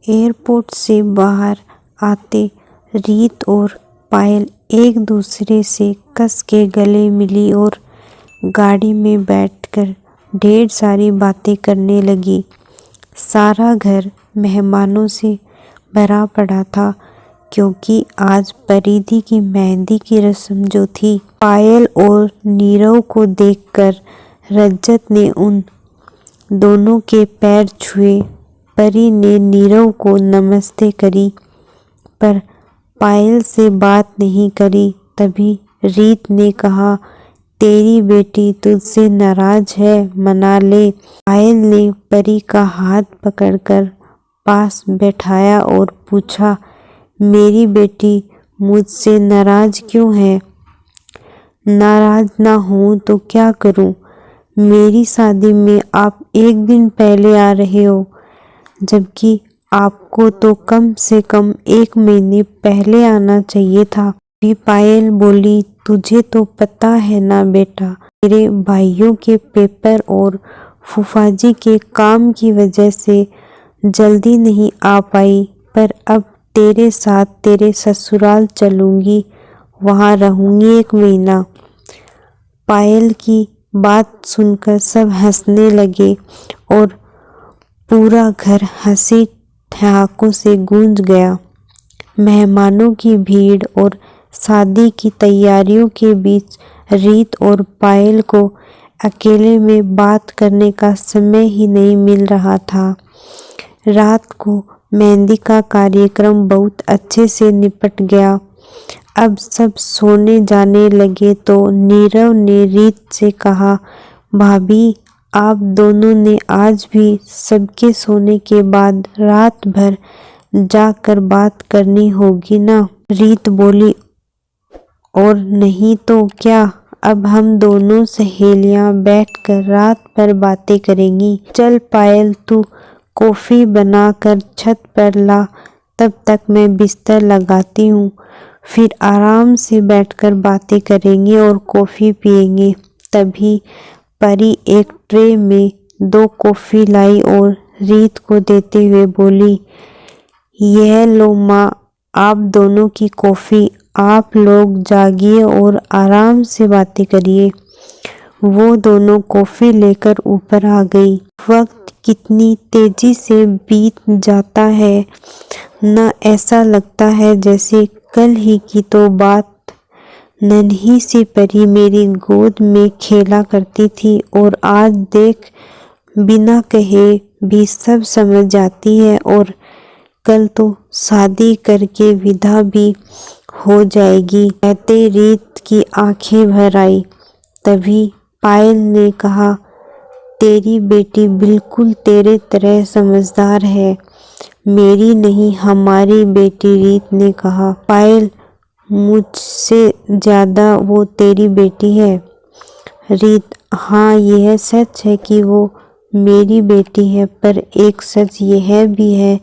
Airport से बाहर आते रीत और पायल एक दूसरे से कस के गले मिली और गाड़ी में बैठकर ढेर सारी बातें करने लगी। सारा घर मेहमानों से भरा पड़ा था क्योंकि आज परिधि की मेहंदी की रस्म जो थी। पायल और नीरव को देखकर रजत ने उन दोनों के पैर छुए। परी ने नीरव को नमस्ते करी पर पायल से बात नहीं करी। तभी रीत ने कहा, तेरी बेटी तुझसे नाराज है, मना ले। पायल ने परी का हाथ पकड़कर पास बैठाया और पूछा, मेरी बेटी मुझसे नाराज क्यों है? नाराज ना हूँ तो क्या करूँ? मेरी शादी में आप एक दिन पहले आ रहे हो, जबकि आपको तो कम से कम 1 महीने पहले आना चाहिए था। भी पायल बोली, तुझे तो पता है ना बेटा, मेरे भाइयों के पेपर और फूफाजी के काम की वजह से जल्दी नहीं आ पाई, पर अब तेरे साथ तेरे ससुराल चलूंगी, वहाँ रहूंगी 1 महीना। पायल की बात सुनकर सब हंसने लगे और पूरा घर हंसी ठहाकों से गूंज गया। मेहमानों की भीड़ और शादी की तैयारियों के बीच रीत और पायल को अकेले में बात करने का समय ही नहीं मिल रहा था। रात को मेहंदी का कार्यक्रम बहुत अच्छे से निपट गया। अब सब सोने जाने लगे तो नीरव ने रीत से कहा, भाभी, आप दोनों ने आज भी सबके सोने के बाद रात भर जाकर बात करनी होगी ना? रीत बोली, और नहीं तो क्या, अब हम दोनों सहेलियां बैठकर रात भर बातें करेंगी। चल पायल, तू कॉफी बनाकर छत पर ला, तब तक मैं बिस्तर लगाती हूँ, फिर आराम से बैठकर बातें करेंगे और कॉफी पिएंगे। तभी परी एक ट्रे में 2 कॉफी लाई और रीत को देते हुए बोली, यह लो माँ, आप दोनों की कॉफी, आप लोग जागिए और आराम से बातें करिए। वो दोनों कॉफी लेकर ऊपर आ गई। वक्त कितनी तेजी से बीत जाता है ना, ऐसा लगता है जैसे कल ही की तो बात। नन्ही सी परी मेरी गोद में खेला करती थी और आज देख, बिना कहे भी सब समझ जाती है और कल तो शादी करके विदा भी हो जाएगी। कहते रीत की आंखें भर आई। तभी पायल ने कहा, तेरी बेटी बिल्कुल तेरे तरह समझदार है। मेरी नहीं, हमारी बेटी, रीत ने कहा। पायल, मुझसे ज्यादा वो तेरी बेटी है। रीत, हाँ, यह सच है कि वो मेरी बेटी है, पर एक सच यह भी है,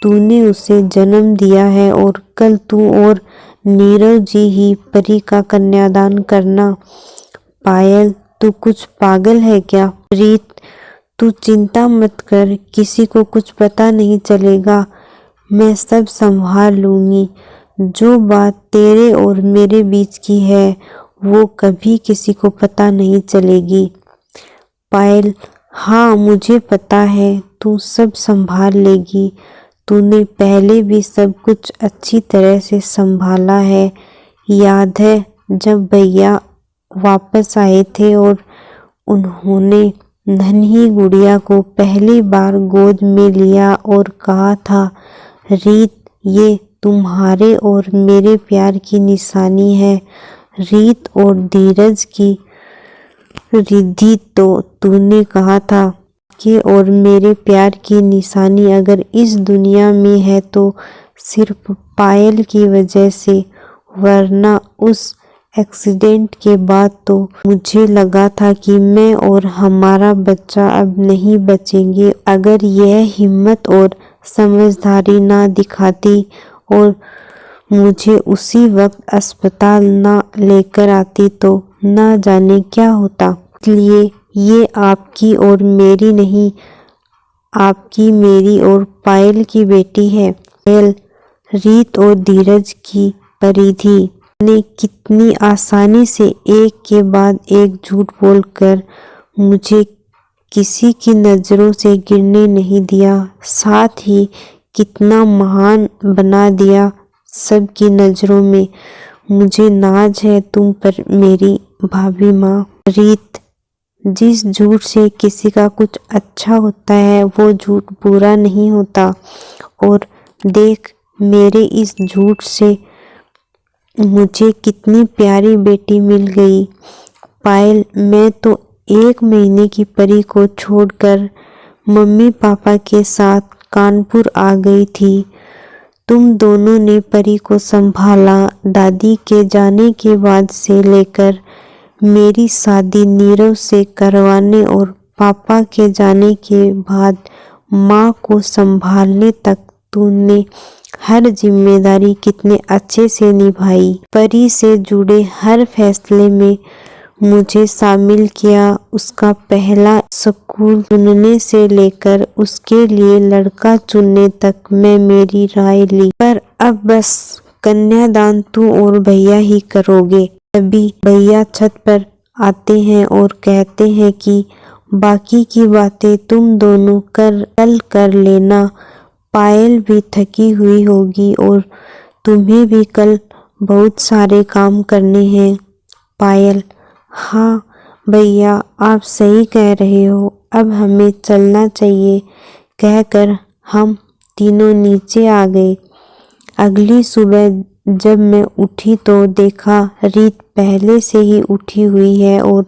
तूने उसे जन्म दिया है और कल तू और नीरव जी ही परी का कन्यादान करना। पायल, तू कुछ पागल है क्या? रीत, तू चिंता मत कर, किसी को कुछ पता नहीं चलेगा, मैं सब संभाल लूंगी। जो बात तेरे और मेरे बीच की है वो कभी किसी को पता नहीं चलेगी। पायल, हाँ, मुझे पता है, तू सब संभाल लेगी। तूने पहले भी सब कुछ अच्छी तरह से संभाला है। याद है जब भैया वापस आए थे और उन्होंने नन्ही गुड़िया को पहली बार गोद में लिया और कहा था, रीत, ये तुम्हारे और मेरे प्यार की निशानी है। रीत और धीरज की रिद्धि, तो तूने कहा था कि और मेरे प्यार की निशानी अगर इस दुनिया में है तो सिर्फ पायल की वजह से, वरना उस एक्सीडेंट के बाद तो मुझे लगा था कि मैं और हमारा बच्चा अब नहीं बचेंगे। अगर यह हिम्मत और समझदारी ना दिखाती और मुझे उसी वक्त अस्पताल ना लेकर आती तो ना जाने क्या होता। इसलिए ये आपकी और मेरी नहीं, आपकी, मेरी और पायल की बेटी है। पायल रीत और धीरज की परी थी। ने कितनी आसानी से एक के बाद एक झूठ बोलकर मुझे किसी की नजरों से गिरने नहीं दिया, साथ ही कितना महान बना दिया सबकी नजरों में। मुझे नाज है तुम पर मेरी भाभी माँ। रीत, जिस झूठ से किसी का कुछ अच्छा होता है वो झूठ बुरा नहीं होता। और देख, मेरे इस झूठ से मुझे कितनी प्यारी बेटी मिल गई। पायल, मैं तो 1 महीने की परी को छोड़कर मम्मी पापा के साथ कानपुर आ गई थी। तुम दोनों ने परी को संभाला। दादी के जाने के बाद से लेकर मेरी शादी नीरव से करवाने और पापा के जाने के बाद माँ को संभालने तक तूने हर जिम्मेदारी कितने अच्छे से निभाई। परी से जुड़े हर फैसले में मुझे शामिल किया। उसका पहला स्कूल चुनने से लेकर उसके लिए लड़का चुनने तक मैं मेरी राय ली। पर अब बस कन्यादान तू और भैया ही करोगे। तभी भैया छत पर आते हैं और कहते हैं कि बाकी की बातें तुम दोनों कल कर लेना। पायल भी थकी हुई होगी और तुम्हें भी कल बहुत सारे काम करने हैं। पायल, हाँ भैया आप सही कह रहे हो, अब हमें चलना चाहिए, कहकर हम तीनों नीचे आ गए। अगली सुबह जब मैं उठी तो देखा रीत पहले से ही उठी हुई है और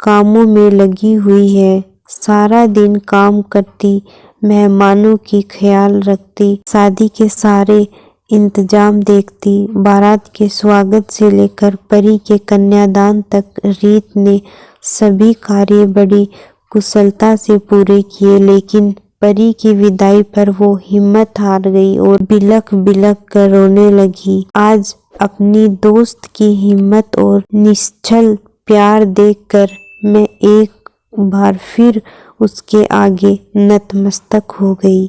कामों में लगी हुई है। सारा दिन काम करती, मेहमानों की ख्याल रखती, शादी के सारे इंतजाम देखती। बारात के स्वागत से लेकर परी के कन्यादान तक रीत ने सभी कार्य बड़ी कुशलता से पूरे किए। लेकिन परी की विदाई पर वो हिम्मत हार गई और बिलख बिलख कर रोने लगी। आज अपनी दोस्त की हिम्मत और निश्चल प्यार देखकर मैं एक बार फिर उसके आगे नतमस्तक हो गई।